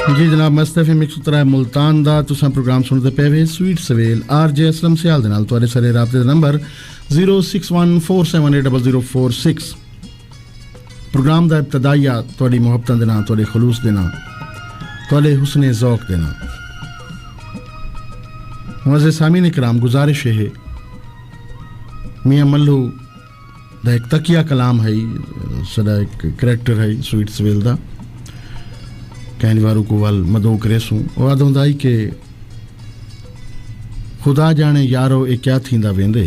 जी जनाब मस्तफी मिक्स मुल्तान दा तुसां प्रोग्राम सुनते पे वे स्वीट सवेल RJ असलम सियाल दे नाल तुहाडे सारे राबते दा नंबर 0614780046 प्रोग्राम दा इब्तदाइया तुहाडी मुहब्बतां दे नाल तुहाडे खलूस दे नाल तुहाडे हुस्ने ज़ौक़ दे नाल मुअज़्ज़िज़ सामीन इकराम गुजारिश है मियां मल्लू दा एक तकिया कलाम है सदा एक करैक्टर है स्वीट सवेल दा कहने वालों को वाल मदो करेसूं और आदोंदाई के खुदा जाने यारो ए क्या थींदा वेंदे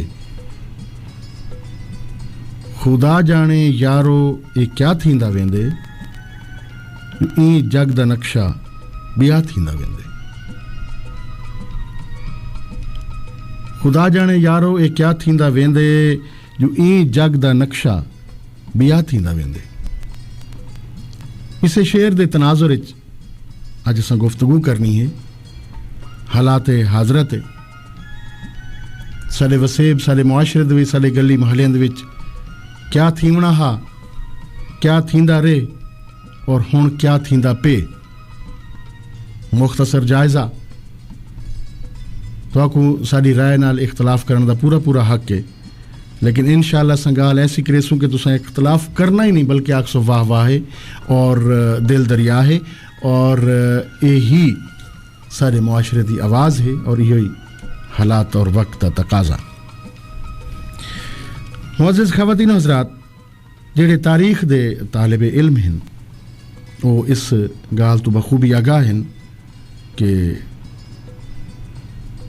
खुदा जाने यारो ए क्या थींदा वेंदे ई जग दा नक्शा बिया थींदा वेंदे खुदा जाने यारो ए क्या थींदा वेंदे जो ई जग दा नक्शा बिया थींदा वेंदे इसे शेर दे तनाजुर विच अज असां गुफ्तगू करनी है हालात हाजरत साडे वसेब साडे मुआशरे दे विच साडे गली महल्लियां दे विच क्या थीवना हा क्या थींदा रे और हुण क्या थींदा पे मुख्तसर जायजा तुहाकू साडी राय नाल इख्तलाफ करन दा पूरा हक है लेकिन इंशाअल्लाह संगाल ऐसी करेसूं कि तुसां इख्तलाफ करना ही नहीं बल्कि आखसो वाह वाह है और दिल दरिया है और यही सारे मुआशरे की आवाज़ है और यही हालात और वक्त का तकाजा मुअज़्ज़िज़ ख़वातीन हज़रात जेड़े तारीख दे तालिब इल्म हैं वो इस गाल तो बखूबी आगाह हैं कि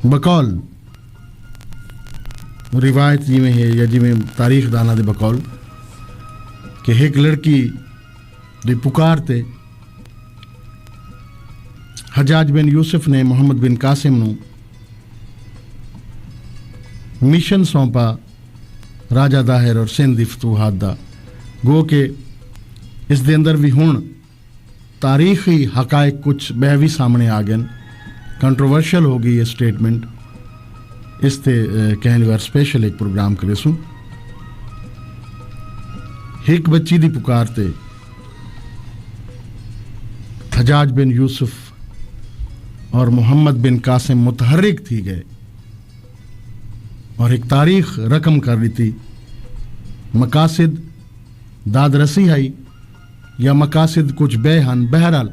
बकौल रिवायत जिमें है या जिमें तारीख दाना दे बकौल कि एक लड़की दी पुकारते हजाज बिन यूसुफ ने मोहम्मद बिन कासिम नूं मिशन सौंपा राजा दाहिर और सिंध दी फतूहात दा गो के इस दे अंदर भी हुण तारीखी हकायक कुछ बहवी सामने आ गए कंट्रोवर्शियल हो गई ये स्टेटमेंट इस ते कहने वार स्पेशल एक प्रोग्राम करेसूं एक बच्ची दी पुकारते हजाज बिन यूसुफ और मोहम्मद बिन कासिम मुतहर्रिक थी गए और एक तारीख रकम कर दी थी मकासिद दादरसी आई या मकासिद कुछ बेहन बहरहाल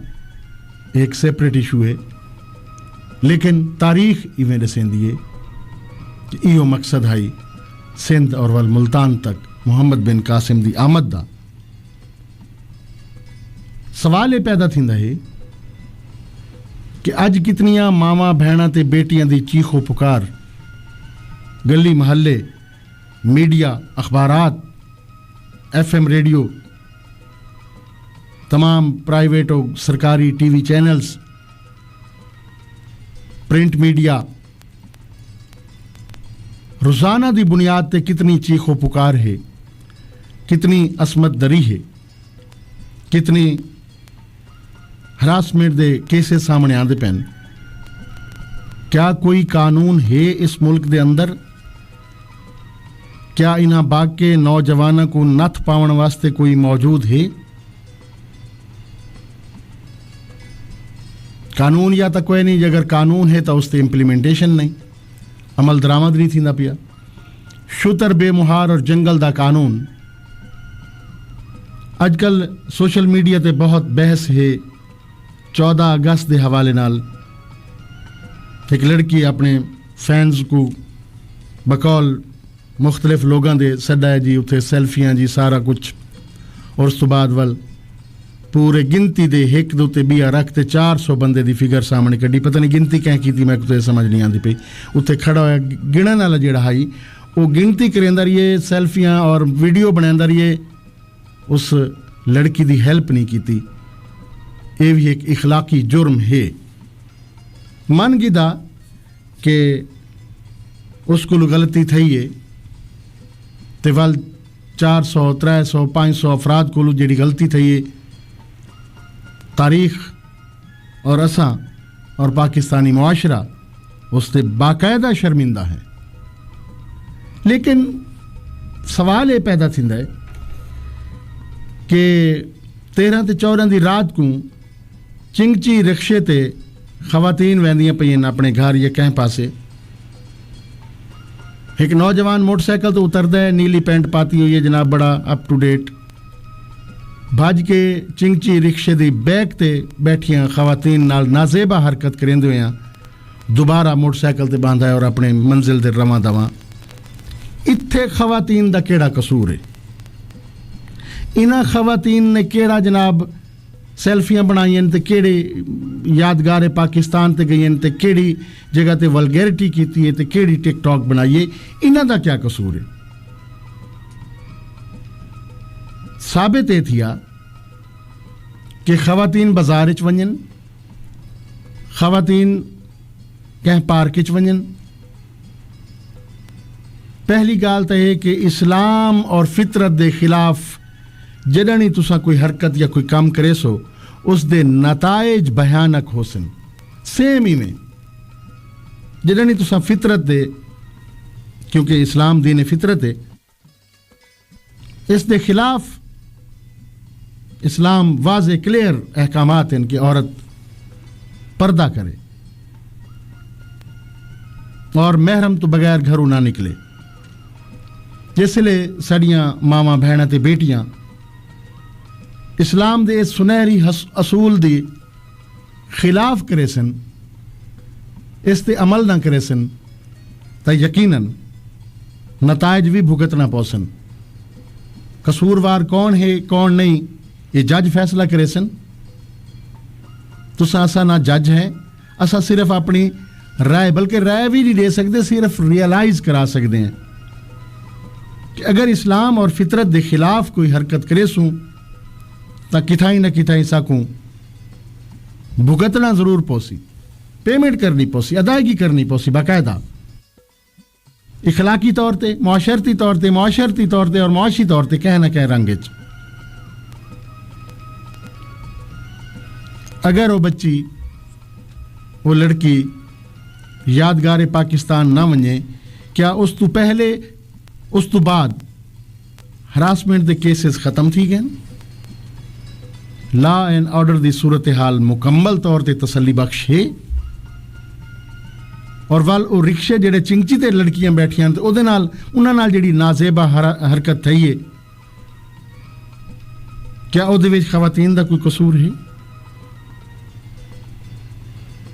एक सेपरेट इशू है लेकिन तारीख इवें दसेंदी है कि इहो मकसद है सिंध और वल मुल्तान तक मोहम्मद बिन कासिम दी आमद दा सवाल ये पैदा थींदा है कि अज कितनियां मावां भैणां ते बेटियां दी चीखो पुकार गली महल्ले मीडिया अखबारात FM रेडियो तमाम प्राइवेट और सरकारी TV चैनल्स प्रिंट मीडिया रोज़ाना दी बुनियाद ते कितनी चीखो पुकार है कितनी असमत दरी है कितनी हरासमेंट दे केसेस सामने आते पैन क्या कोई कानून है इस मुल्क दे अंदर क्या इन्हां बाके नौजवानों को नथ पावन वास्ते कोई मौजूद है कानून या तो कोई नहीं अगर कानून है तो उसते इम्प्लीमेंटेशन नहीं अमल दरामद नहीं थींदा पिया शुतर बेमुहार और जंगल दा कानून अजकल सोशल मीडिया ते बहुत बहस है 14 अगस्त के हवाले नाल एक लड़की अपने फैंस को बकौल मुख्तलिफ लोगों के सदा है जी उत्थे सेल्फियां जी सारा कुछ और उस तो बाद वल पूरे गिनती दे एक दो ते बिया रखते 400 बंदे दी फिगर सामने कड्डी पता नहीं गिनती कैं की मैं कुछ समझ नहीं आती पई उत्थे खड़ा होया गिणन वाला जेड़ा हाई वो गिनती करेंदा रहिए सेल्फियां और वीडियो बनांदा रहिए उस लड़की दी हेल्प नहीं की ये भी एक इखलाकी जुर्म है मन गिदा कि उसको गलती थी है ते वल 400 300 500 अफराद को जी गलती थी है तारीख और असां और पाकिस्तानी मुआशरा उससे बाकायदा शर्मिंदा है लेकिन सवाल ये पैदा थींदा है कि 13 ते 14 की रात को چنگچی رکشے تے خواتین ویندیاں پئین اپنے گھر یا کہیں پاسے. ایک نوجوان موٹر سائیکل تو اتردا ہے, نیلی پینٹ پاتی ہوئی ہے جناب, بڑا اپ ٹو ڈیٹ. بھج کے چنگچی رکشے دی بیک تے بیٹھیاں خواتین نال نازیبا حرکت کریندے ہوئے دوبارہ موٹر سائیکل تے باندھا ہے اور اپنے منزل تے رواں دواں. اتھے خواتین دا کیڑا قصور ہے؟ انہاں خواتین نے کیڑا جناب سیلفیاں بنائیں تے کیڑے یادگار پاکستان تے گئیں تے کیڑی جگہ تے ولگیرٹی کیتی ہے تے کیڑی ٹک ٹاک بنائیے؟ انہاں دا کیا قصور ہے؟ ثابت یہ تھیا کہ خواتین بازار چ ونجن, خواتین کہیں پارک چ ونجن. پہلی گال تو یہ کہ اسلام اور فطرت دے خلاف جدی تسا کوئی حرکت یا کوئی کام کرے سو اس دے نتائج بھیانک ہو سن. سیم ہی میں جدی تسا فطرت دے, کیونکہ اسلام دین فطرت ہے, اس دے خلاف اسلام واضح کلیئر احکامات ہیں کہ عورت پردہ کرے اور محرم تو بغیر گھروں نہ نکلے. جس لیے سڑیاں ماواں بہناں تے بیٹیاں اسلام دے سنہری اصول دی خلاف کرے سن, اس تے عمل نہ کرے سن, تو یقیناً نتائج بھی بھگتنا پوسن. قصوروار کون ہے کون نہیں یہ جج فیصلہ کرے سن. تسا اسا نہ جج ہیں, اسا صرف اپنی رائے, بلکہ رائے بھی نہیں دے سکتے, صرف ریئلائز کرا سکتے ہیں کہ اگر اسلام اور فطرت دے خلاف کوئی حرکت کرے سوں تو کتھائی نہ کتھائی ساکوں بھگتنا ضرور پوسی, پیمنٹ کرنی پوسی, ادائیگی کرنی پوسی باقاعدہ, اخلاقی طور تے, معاشرتی طور تے اور معاشی طور تے کہیں نہ کہیں رنگ چ. اگر وہ بچی وہ لڑکی یادگار پاکستان نہ ونجے, کیا اس تو پہلے اس تو بعد ہراسمنٹ دے کیسز ختم تھی گئے؟ لا اینڈ آرڈر دی صورتحال مکمل طور تے تسلی بخش ہے. اور وال وہ رکشے جڑے چنگچی تے لڑکیاں بیٹھیاں تے اودے نال انہاں نال جڑی نازیبا حرکت تھی ہے, کیا اودے وچ خواتین دا کوئی قصور ہے؟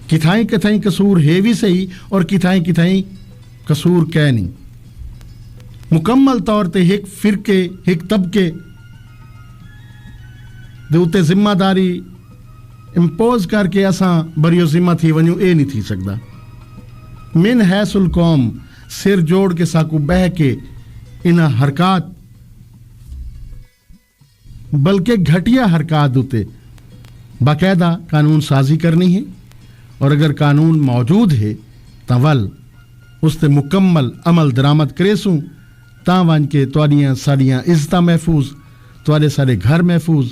کتھائیں کتھائیں قصور ہے بھی صحیح اور کتھائیں کتھائیں قصور کہہ نہیں. مکمل طور تے ایک فرقے ایک طبقے دے اتے ذمہ داری امپوز کر کے اساں بریو ذمہ تھی ونجوں اے نہیں تھی سکدا. من حیث القوم سر جوڑ کے ساکو بہ کے انہاں حرکات, بلکہ گھٹیا حرکات ہوتے باقاعدہ قانون سازی کرنی ہے, اور اگر قانون موجود ہے تو ول اس تے مکمل عمل درآمد کرے سوں تا ون کے تواڈیاں ساڈیاں عزتاں محفوظ, تواڈے سارے گھر محفوظ,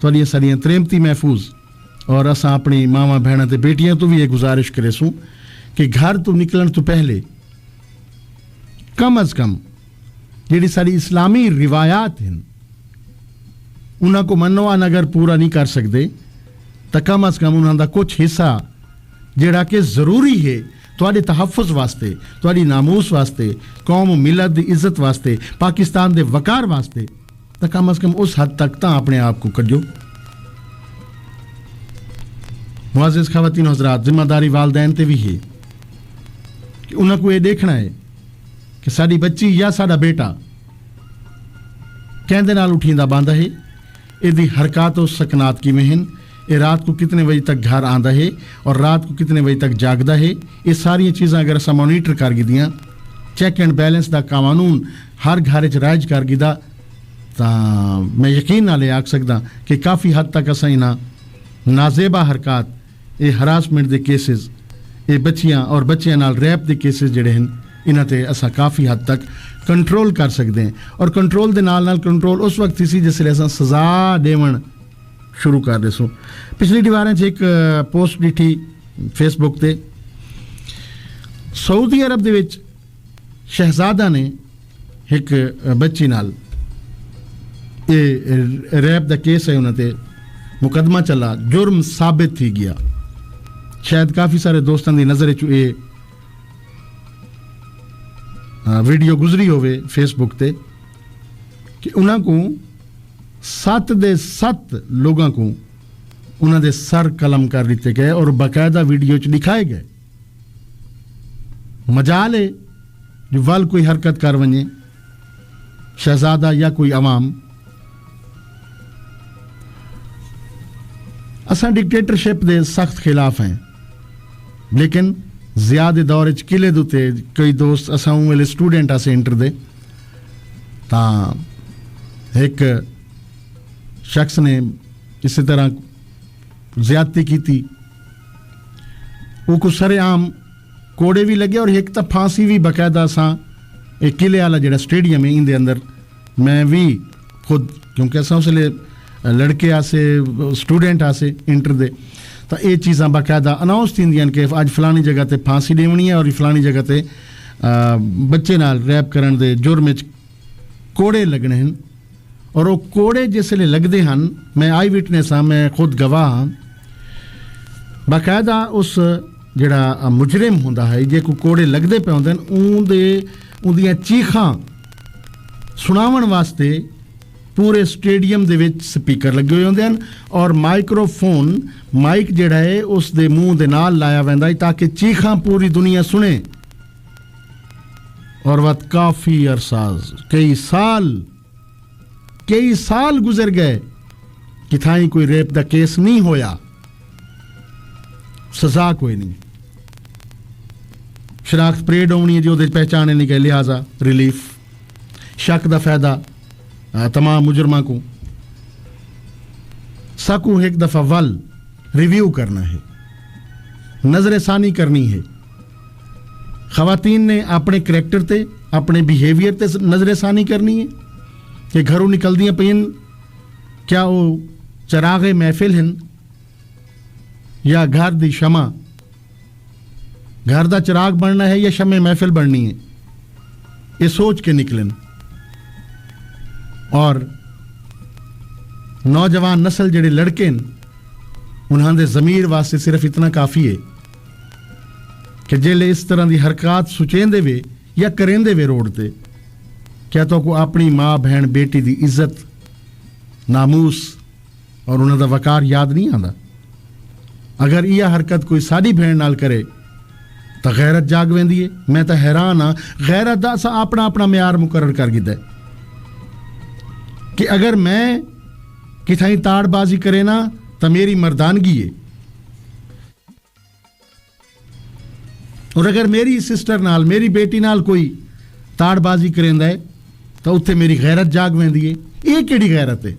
تواڈیاں ساڈیاں تریمتی محفوظ. اور اساں اپنی ماواں بہناں تے بیٹیاں تو بھی یہ گزارش کرے سوں کہ گھر تو نکلن تو پہلے کم از کم جڑی ساری اسلامی روایات ہیں انہاں کو منوان اگر پورا نہیں کر سکتے تو کم از کم انہاں دا کچھ حصہ جڑا کہ ضروری ہے تواڈے تحفظ واسطے, تواڈی ناموس واسطے, قوم و ملت دی عزت واسطے, پاکستان دے وقار واسطے, تو کم از کم اس حد تک تا اپنے آپ کو کڈو. معزز خواتین حضرات, ذمہ داری والدین تے بھی ہے کہ انہاں کو یہ دیکھنا ہے کہ ساری بچی یا ساڈا بیٹا کہندے نال اٹھیندا باندا ہے, یہ دی حرکات و سکنات کی مہن, یہ رات کو کتنے بجے تک گھر آندا ہے اور رات کو کتنے بجے تک جاگدا ہے. یہ ساری چیزاں اگر اساں مانیٹر کر گدیاں, چیک اینڈ بیلنس دا قانون ہر گھر چ رائج کر گدا, تو میں یقین نال آکھ سکدا کہ کافی حد تک اساں انہاں نازیبا حرکات, یہ ہراسمنٹ دے کیسز, یہ بچیاں اور بچیاں نال ریپ دے کیسز جڑے ہیں انہاں تے اساں کافی حد تک کنٹرول کر سکتے ہیں. اور کنٹرول دے نال کنٹرول اس وقت سی جس لے اساں سزا دیون شروع کر دے سو. پچھلی دیواریں ایک پوسٹ ڈٹھی فیس بک تے, سعودی عرب دے وچ شہزادہ نے ایک بچی نال یہ ریپ دا کیس ہے انہاں تے मुकदमा चला, जुर्म साबित थी गया। शायद काफ़ी सारे दोस्तों की नज़र च ये वीडियो गुजरी होवे फेसबुक ते कि उन्हां को 7 ਦੇ 7 लोगों को उन्हां दे सर कलम कर दिते गए और बाकायदा वीडियो च दिखाए गए। मजाल है जो वल कोई हरकत कर वने शहजादा या कोई अवाम। असां डिक्टेटरशिप दे सख्त खिलाफ हैं, लेकिन ज़्यादा दौर च किले दुते कई दोस्त असां वेले स्टूडेंट आसे इंटर दे तां एक शख्स ने इसी तरह ज्यादती की थी। वो कुछ सरेआम कोड़े भी लगे और एक तो फांसी भी बाकायदा असां एक किले वाला जो स्टेडियम है इंदे अंदर मैं भी खुद क्योंकि असां उसले लड़के आसे स्टूडेंट आसे इंटर दे तो ये चीज़ां बाकायदा अनाउंस थींदियां कि अज फलानी जगह ते फांसी देवनी है और फलानी जगह ते बच्चे नाल रैप करन दे जुर्म च कोड़े लगने हैं। और वो कोड़े जिसले लगते हैं, मैं आई विटनेस हाँ, मैं खुद गवाह हाँ, बाकायदा उस जड़ा मुजरिम होंदा है जे कोई कोड़े लगते पे होंदे उन्दियां चीखां सुनावन वास्ते पूरे स्टेडियम दे विच स्पीकर लगे हुए होंदे हैं और माइक्रोफोन माइक जड़ा है उस दे मुंह दे नाल लाया वैंदा है ताकि चीखां पूरी दुनिया सुने। और वत काफ़ी अरसा कई साल गुजर गए कि थाई कोई रेप दा केस नहीं होया, सजा कोई नहीं। शनाख्त परेड होनी है जो पहचाने नहीं गए, लिहाजा रिलीफ शक दा फायदा तमाम मुजरमा को सकू एक दफ़ा वल रिव्यू करना है, नजर सानी करनी है। खवातीन ने अपने करैक्टर ते अपने बिहेवियर ते नजर सानी करनी है कि घरों निकल दियां पईन क्या वो चरागे महफिल हैं या घर दी शमा, घर दा चिराग बनना है या शमे महफिल बननी है, ये सोच के निकलन। और नौजवान नस्ल जेडे लड़के उन्हां दे ज़मीर वास्ते सिर्फ इतना काफ़ी है कि जेले इस तरह की हरकत सुचेंदे वे या करेंदे वे रोड ते क्या तो को अपनी माँ बहन बेटी की इज्जत नामूस और उन्हां दा वकार याद नहीं आता। अगर यह हरकत कोई साड़ी बहन नाल करे तो गैरत जाग वेंदी है। मैं तो हैरान हाँ, गैरत दा असां अपना अपना म्यार मुकर्रर कर दिता है कि अगर मैं किथाई ताड़बाजी करे ना तो मेरी मर्दानगी है, और अगर मेरी सिस्टर नाल मेरी बेटी नाल कोई ताड़बाजी करेंदा है तो उत्थे मेरी गैरत जाग वेंदी है। ये केड़ी गैरत है?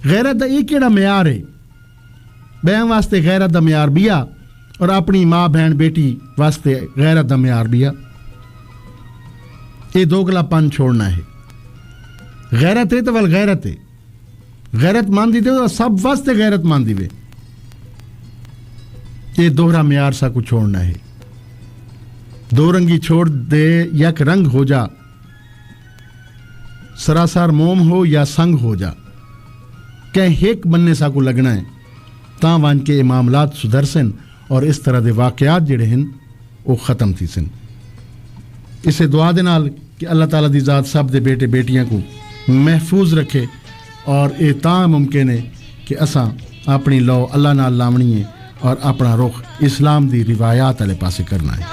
गैरत दा ये केड़ा म्यार है? बैं वास्ते गैरत दा म्यार बिया और अपनी माँ बहन बेटी वास्ते गैरत दा म्यार बिया। ये दोगलापन छोड़ना है। गैरत है तो वल गैरत है, गैरत मान दी तो सब वास्ते गैरत मान दी वे। ये दोहरा म्यार सा को छोड़ना है। दो रंगी छोड़ दे, यक रंग हो जा, सरासर मोम हो या संग हो जा, कह हेक बनने सा को लगना है तां वान के मामलात सुधर सन और इस तरह के वाकयात जिहड़े हैं वो ख़त्म थी सन। इसे दुआ दे नाल कि अल्लाह ताला दी ज़ात सब दे बेटे बेटियां को महफूज रखे और ये तां मुमकिन है कि असां अपनी लौ अल्लाह नाल लावनी है और अपना रुख इस्लाम दी रिवायात वाले पासे करना है।